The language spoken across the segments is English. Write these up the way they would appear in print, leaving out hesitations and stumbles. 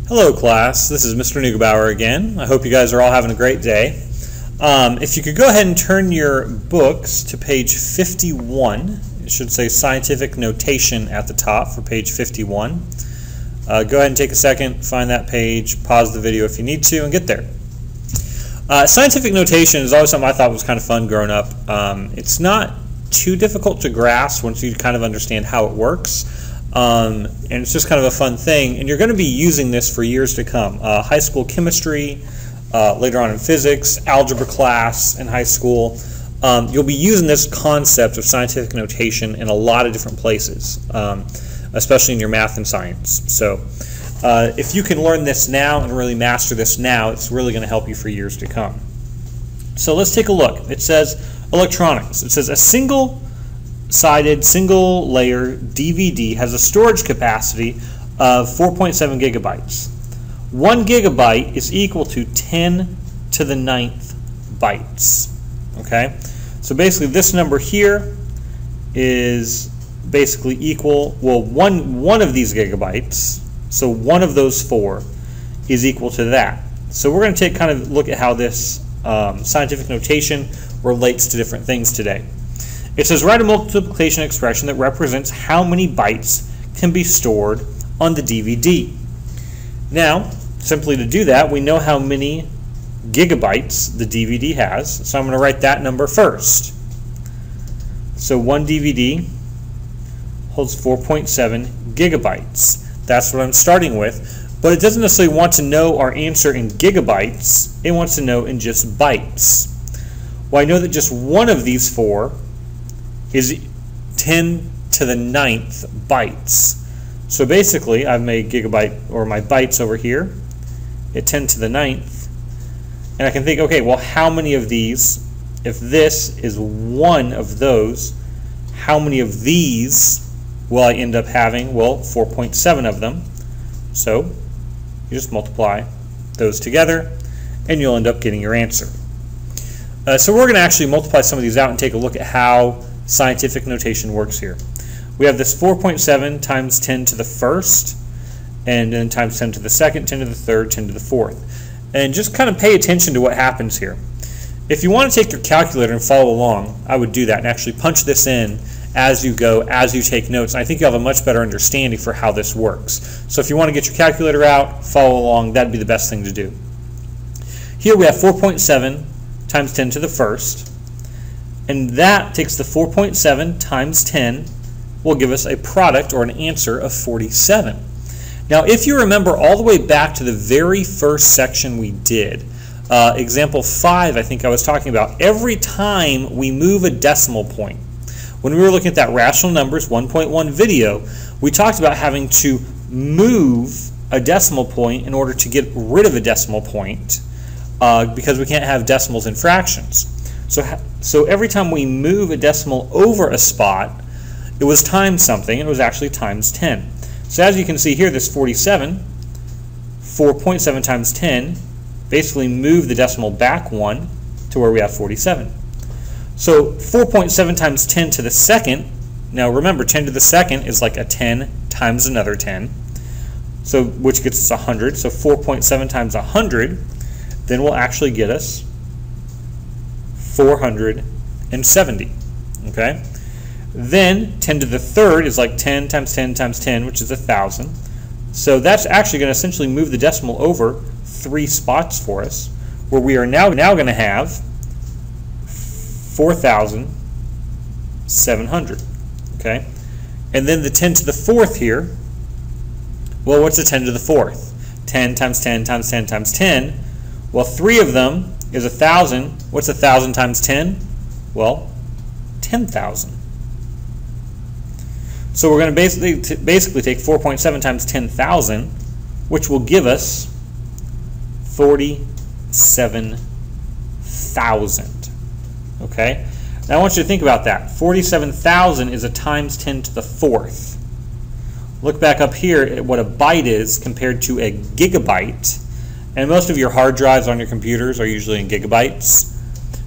Hello class, this is Mr. Neugebauer again. I hope you guys are all having a great day. If you could go ahead and turn your books to page 51, it should say scientific notation at the top for page 51. Go ahead and take a second, find that page, pause the video if you need to, and get there. Scientific notation is always something I thought was kind of fun growing up. It's not too difficult to grasp once you kind of understand how it works. And it's just kind of a fun thing, and you're going to be using this for years to come. High school chemistry, later on in physics, algebra class in high school. You'll be using this concept of scientific notation in a lot of different places, especially in your math and science. So if you can learn this now and really master this now, it's really going to help you for years to come. So let's take a look. It says electronics. It says a single-sided, single-layer DVD has a storage capacity of 4.7 gigabytes. 1 gigabyte is equal to 10 to the 9th bytes. Okay? So basically this number here is basically equal, well, one of these gigabytes, so one of those 4 is equal to that. So we're going to take kind of look at how this scientific notation relates to different things today. It says write a multiplication expression that represents how many bytes can be stored on the DVD. Now, simply to do that, we know how many gigabytes the DVD has, so I'm going to write that number first. So one DVD holds 4.7 gigabytes. That's what I'm starting with, but it doesn't necessarily want to know our answer in gigabytes, it wants to know in just bytes. Well, I know that just one of these 4 is 10 to the 9th bytes. So basically, I've made gigabyte, or my bytes over here, at 10 to the 9th. And I can think, okay, well, how many of these, if this is one of those, how many of these will I end up having? Well, 4.7 of them. So you just multiply those together, and you'll end up getting your answer. So we're going to actually multiply some of these out and take a look at how scientific notation works here. We have this 4.7 times 10 to the first, and then times 10 to the second, 10 to the third, 10 to the fourth. And just kind of pay attention to what happens here. If you want to take your calculator and follow along, I would do that and actually punch this in as you go, as you take notes. And I think you'll have a much better understanding for how this works. So if you want to get your calculator out, follow along, that'd be the best thing to do. Here we have 4.7 times 10 to the first. And that takes the 4.7 times 10 will give us a product or an answer of 47. Now if you remember all the way back to the very first section we did, example 5 I think I was talking about, every time we move a decimal point, when we were looking at that rational numbers 1.1 video, we talked about having to move a decimal point in order to get rid of a decimal point because we can't have decimals in fractions. So every time we move a decimal over a spot, it was times something, and it was actually times 10. So as you can see here, this 47, 4.7 times 10, basically move the decimal back 1 to where we have 47. So 4.7 times 10 to the second, now remember 10 to the second is like a 10 times another 10, so which gets us 100. So 4.7 times 100 then will actually get us 470, okay? Then 10 to the third is like 10 times 10 times 10, which is 1,000. So that's actually going to essentially move the decimal over 3 spots for us, where we are now going to have 4,700, okay? And then the 10 to the fourth here, well, what's a 10 to the fourth? 10 times 10 times 10 times 10. Well, 3 of them is 1,000. What's 1,000 times 10? Well, 10,000. So we're going to basically take 4.7 times 10,000, which will give us 47,000. Okay? Now I want you to think about that. 47,000 is a times 10 to the fourth. Look back up here at what a byte is compared to a gigabyte. And most of your hard drives on your computers are usually in gigabytes.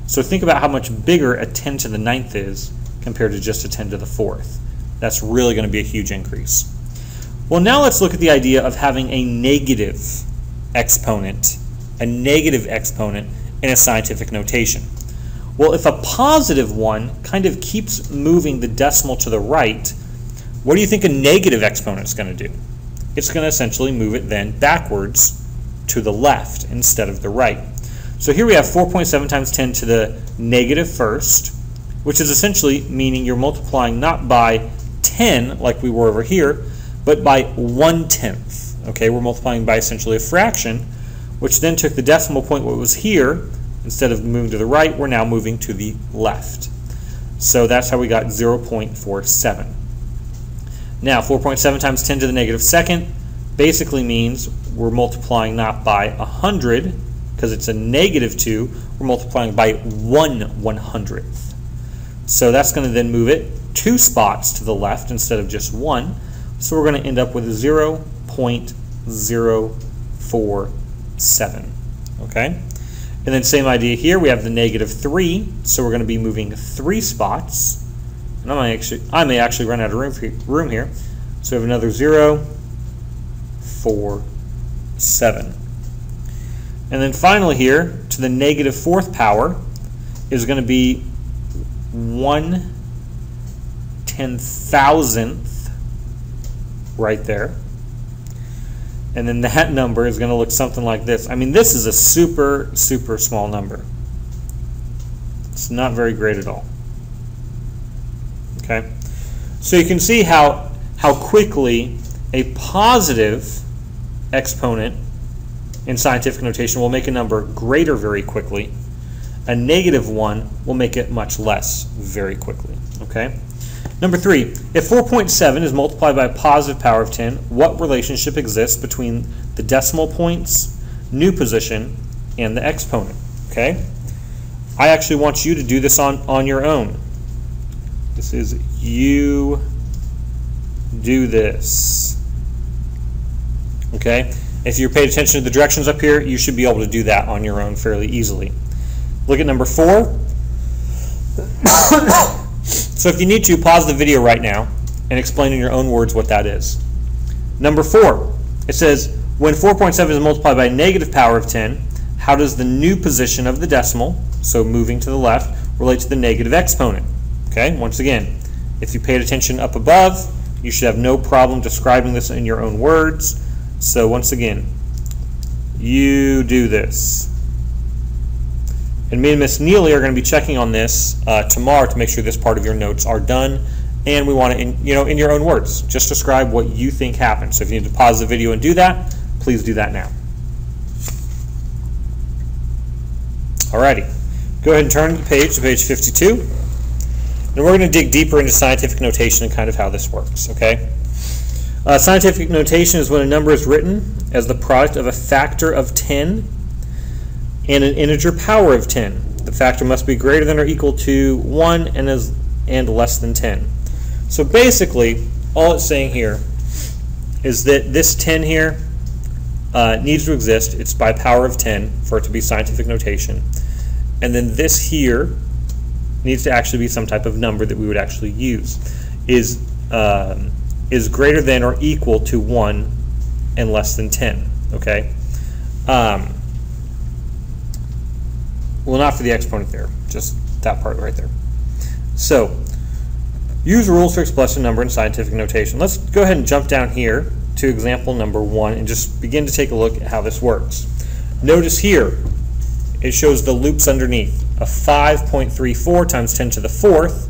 So think about how much bigger a 10 to the 9th is compared to just a 10 to the 4th. That's really going to be a huge increase. Well, now let's look at the idea of having a negative exponent in a scientific notation. Well, if a positive one kind of keeps moving the decimal to the right, what do you think a negative exponent is going to do? It's going to essentially move it then backwards to the left instead of the right. So here we have 4.7 times 10 to the negative first, which is essentially meaning you're multiplying not by 10 like we were over here, but by 1/10. Okay, we're multiplying by essentially a fraction, which then took the decimal point what was here. Instead of moving to the right, we're now moving to the left. So that's how we got 0.47. Now 4.7 times 10 to the negative second basically means we're multiplying not by 100, because it's a negative 2, we're multiplying by 1/100th. So that's going to then move it 2 spots to the left instead of just 1. So we're going to end up with 0.047. Okay? And then same idea here, we have the negative 3, so we're going to be moving 3 spots. And I may actually run out of room here. So we have another 0.47. And then finally here, to the negative 4th power is going to be 1/10,000th right there. And then that number is going to look something like this. I mean, this is a super, super small number. It's not very great at all. Okay? So you can see how quickly a positive exponent in scientific notation will make a number greater very quickly. A negative one will make it much less very quickly. Okay? Number 3, if 4.7 is multiplied by a positive power of 10, what relationship exists between the decimal point's new position and the exponent? Okay? I actually want you to do this on your own. This is you do this. Okay? If you paid attention to the directions up here, you should be able to do that on your own fairly easily. Look at number 4. So if you need to, pause the video right now and explain in your own words what that is. Number 4, it says, when 4.7 is multiplied by a negative power of 10, how does the new position of the decimal, so moving to the left, relate to the negative exponent? Okay, once again, if you paid attention up above, you should have no problem describing this in your own words. So once again, you do this. And me and Miss Neely are going to be checking on this tomorrow to make sure this part of your notes are done. And we want it in your own words. Just describe what you think happened. So if you need to pause the video and do that, please do that now. Alrighty. Go ahead and turn the page to page 52. And we're going to dig deeper into scientific notation and kind of how this works. Okay. Scientific notation is when a number is written as the product of a factor of 10 and an integer power of 10. The factor must be greater than or equal to 1 and less than 10. So basically, all it's saying here is that this 10 here needs to exist. It's by power of 10 for it to be scientific notation. And then this here needs to actually be some type of number that we would actually use. Is greater than or equal to 1 and less than 10. Okay? Well, not for the exponent there, just that part right there. So, use rules to express a number in scientific notation. Let's go ahead and jump down here to example number 1 and just begin to take a look at how this works. Notice here, it shows the loops underneath. A 5.34 times 10 to the 4th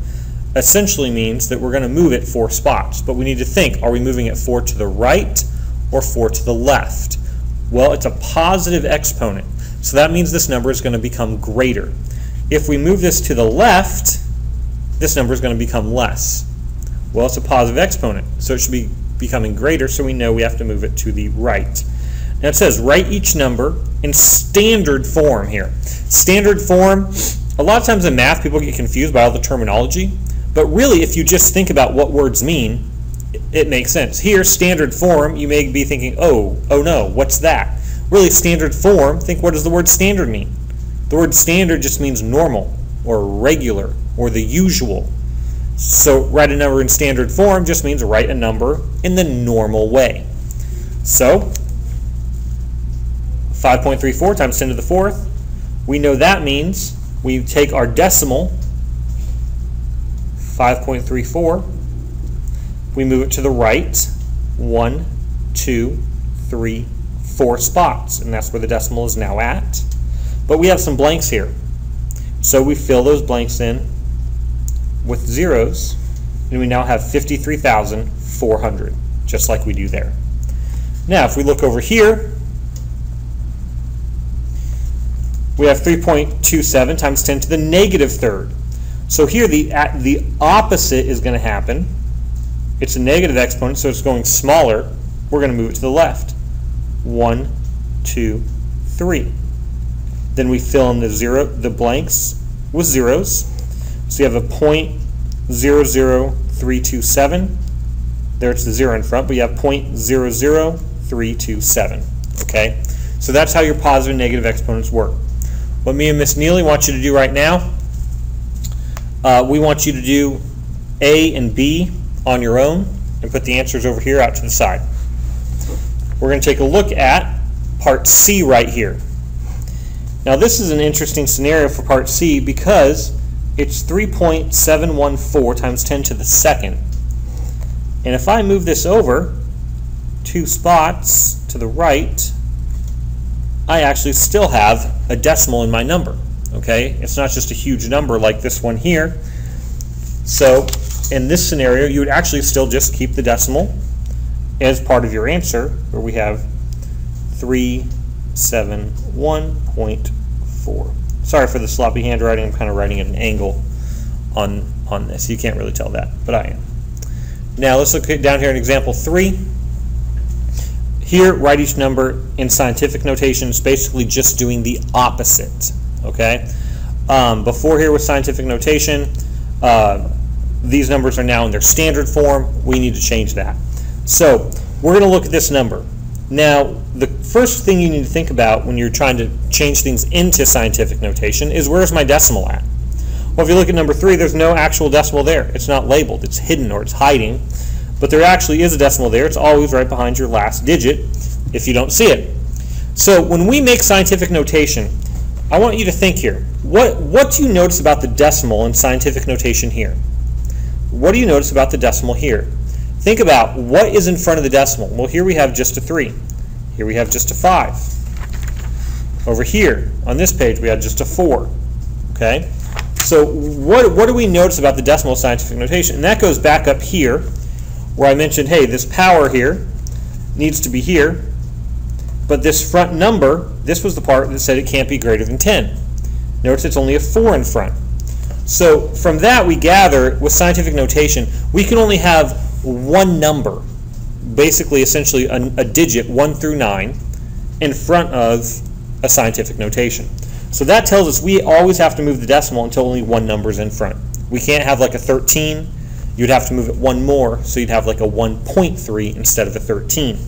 essentially means that we're going to move it 4 spots. But we need to think, are we moving it 4 to the right or 4 to the left? Well, it's a positive exponent. So that means this number is going to become greater. If we move this to the left, this number is going to become less. Well, it's a positive exponent, so it should be becoming greater, so we know we have to move it to the right. Now it says, write each number in standard form here. Standard form, a lot of times in math, people get confused by all the terminology, but really, if you just think about what words mean, it makes sense. Here, standard form, you may be thinking, oh no, what's that? Really, standard form, think, what does the word standard mean? The word standard just means normal or regular or the usual. So write a number in standard form just means write a number in the normal way. So 5.34 times 10 to the fourth, we know that means we take our decimal, 5.34, we move it to the right 1, 2, 3, 4 spots, and that's where the decimal is now at. But we have some blanks here, so we fill those blanks in with zeros, and we now have 53,400, just like we do there. Now, if we look over here, we have 3.27 times 10 to the negative third. So here the opposite is going to happen. It's a negative exponent, so it's going smaller. We're going to move it to the left. 1, 2, 3. Then we fill in the blanks with zeros. So you have a 0.00327. There's the 0 in front, but you have 0.00327. Okay? So that's how your positive and negative exponents work. What me and Miss Neely want you to do right now, we want you to do A and B on your own and put the answers over here out to the side. We're going to take a look at part C right here. Now this is an interesting scenario for part C because it's 3.714 times 10 to the second. And if I move this over 2 spots to the right, I actually still have a decimal in my number. Okay, it's not just a huge number like this one here. So in this scenario, you would actually still just keep the decimal as part of your answer, where we have 371.4. Sorry for the sloppy handwriting. I'm kind of writing at an angle on this. You can't really tell that, but I am. Now let's look down here in example 3. Here, write each number in scientific notation. It's basically just doing the opposite. Okay. Before here with scientific notation, these numbers are now in their standard form. We need to change that. So we're going to look at this number. Now, the first thing you need to think about when you're trying to change things into scientific notation is, where's my decimal at? Well, if you look at number 3, there's no actual decimal there. It's not labeled. It's hidden or it's hiding. But there actually is a decimal there. It's always right behind your last digit if you don't see it. So when we make scientific notation, I want you to think here. What do you notice about the decimal in scientific notation here? What do you notice about the decimal here? Think about what is in front of the decimal. Well, here we have just a 3. Here we have just a 5. Over here on this page we have just a 4. Okay? So what do we notice about the decimal scientific notation? And that goes back up here where I mentioned, hey, this power here needs to be here, but this front number, this was the part that said it can't be greater than 10. Notice it's only a 4 in front. So from that we gather, with scientific notation, we can only have one number, basically essentially a digit 1 through 9, in front of a scientific notation. So that tells us we always have to move the decimal until only one number is in front. We can't have like a 13. You'd have to move it one more, so you'd have like a 1.3 instead of a 13.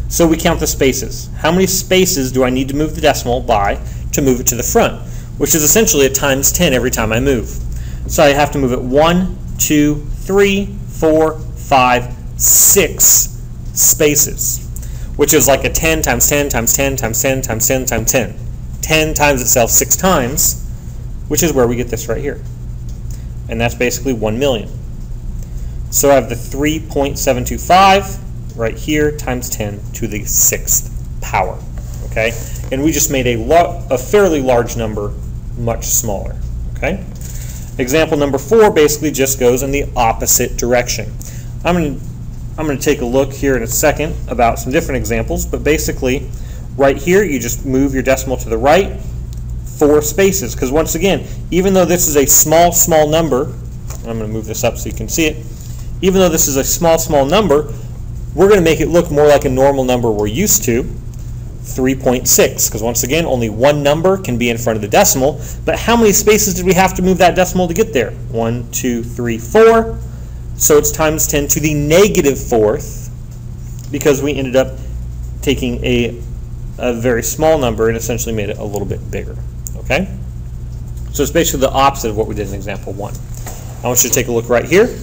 So we count the spaces. How many spaces do I need to move the decimal by to move it to the front? Which is essentially a times 10 every time I move. So I have to move it 1, 2, 3, 4, 5, 6 spaces, which is like a 10 times 10 times 10 times 10 times 10 times 10. 10 times itself 6 times, which is where we get this right here. And that's basically 1 million. So I have the 3.725 right here times 10 to the 6th power. Okay? And we just made a fairly large number much smaller. Okay? Example number 4 basically just goes in the opposite direction. I'm going to take a look here in a second about some different examples, but basically right here you just move your decimal to the right 4 spaces, because once again, even though this is a small number, I'm going to move this up so you can see it, even though this is a small number, we're going to make it look more like a normal number we're used to, 3.6, because once again, only one number can be in front of the decimal, but how many spaces did we have to move that decimal to get there? 1, 2, 3, 4, so it's times 10 to the negative 4th, because we ended up taking a very small number and essentially made it a little bit bigger. Okay? So it's basically the opposite of what we did in example 1. I want you to take a look right here.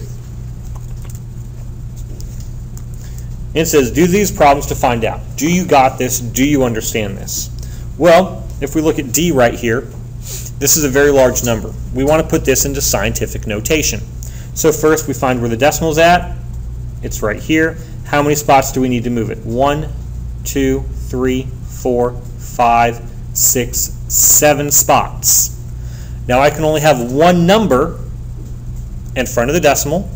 It says, do these problems to find out. Do you got this? Do you understand this? Well, if we look at D right here, this is a very large number. We want to put this into scientific notation. So first we find where the decimal is at. It's right here. How many spots do we need to move it? 1, 2, 3, 4, 5, 6, 7 spots. Now I can only have one number in front of the decimal,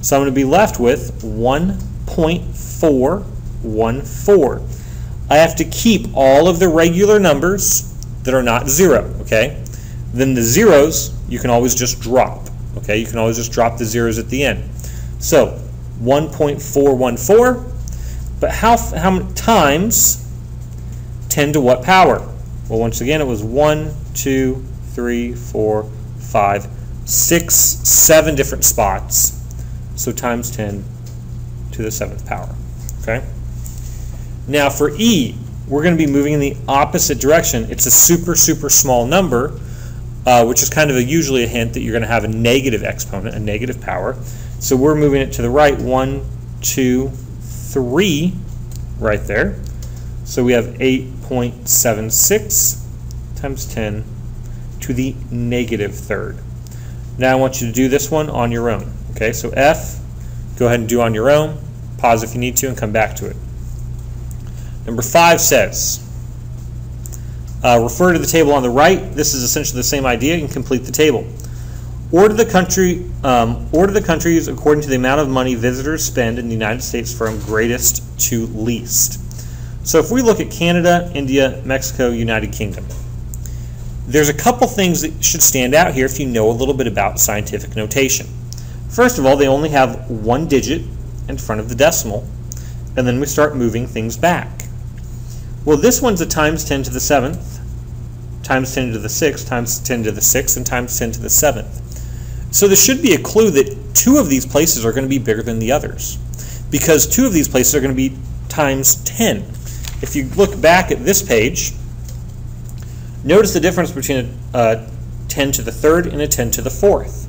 so I'm going to be left with 1.414. I have to keep all of the regular numbers that are not 0, okay? Then the zeros you can always just drop, okay? You can always just drop the zeros at the end. So 1.414, but how many times 10 to what power? Well, once again, it was 1, 2, 3, 4, 5, 6, 7 different spots. So times 10 to the 7th power, okay? Now for E, we're going to be moving in the opposite direction. It's a super, super small number, which is kind of usually a hint that you're going to have a negative exponent, a negative power. So we're moving it to the right, 1, 2, 3, right there. So we have 8.76 times 10 to the negative third. Now I want you to do this one on your own. Okay, so F, go ahead and do on your own. Pause if you need to and come back to it. Number 5 says, refer to the table on the right. This is essentially the same idea. You can complete the table. Order the countries according to the amount of money visitors spend in the United States from greatest to least. So if we look at Canada, India, Mexico, United Kingdom, there's a couple things that should stand out here if you know a little bit about scientific notation. First of all, they only have one digit in front of the decimal, and then we start moving things back. Well, this one's a times 10 to the 7th, times 10 to the 6th, times 10 to the 6th, and times 10 to the 7th. So there should be a clue that 2 of these places are going to be bigger than the others, because 2 of these places are going to be times 10. If you look back at this page, notice the difference between a 10 to the 3rd and a 10 to the 4th.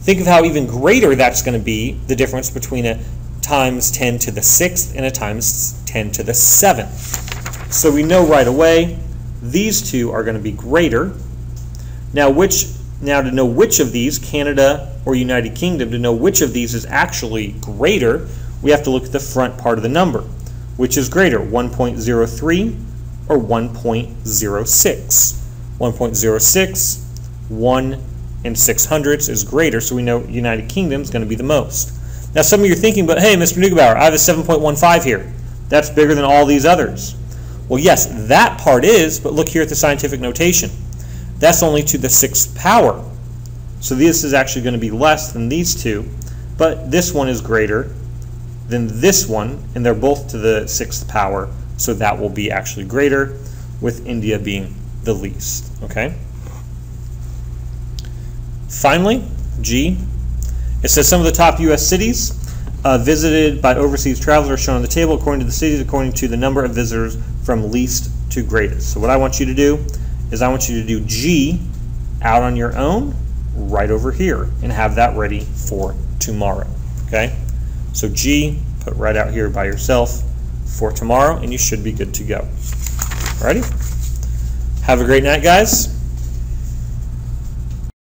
Think of how even greater that's going to be, the difference between a times 10 to the 6th and a times 10 to the 7th. So we know right away these 2 are going to be greater. Now to know which of these, Canada or United Kingdom, to know which of these is actually greater, we have to look at the front part of the number. Which is greater, 1.03 or 1.06? 1.06, 1 and 600ths is greater, so we know United Kingdom is going to be the most. Now some of you are thinking, but hey, Mr. Neugebauer, I have a 7.15 here. That's bigger than all these others. Well, yes, that part is, but look here at the scientific notation. That's only to the 6th power. So this is actually going to be less than these 2, but this one is greater than this one, and they're both to the 6th power, so that will be actually greater, with India being the least. Okay. Finally, G. It says some of the top U.S. cities visited by overseas travelers are shown on the table according to the cities, according to the number of visitors from least to greatest. So what I want you to do is I want you to do G out on your own right over here and have that ready for tomorrow. Okay? So G, put right out here by yourself for tomorrow, and you should be good to go. Alrighty? Have a great night, guys.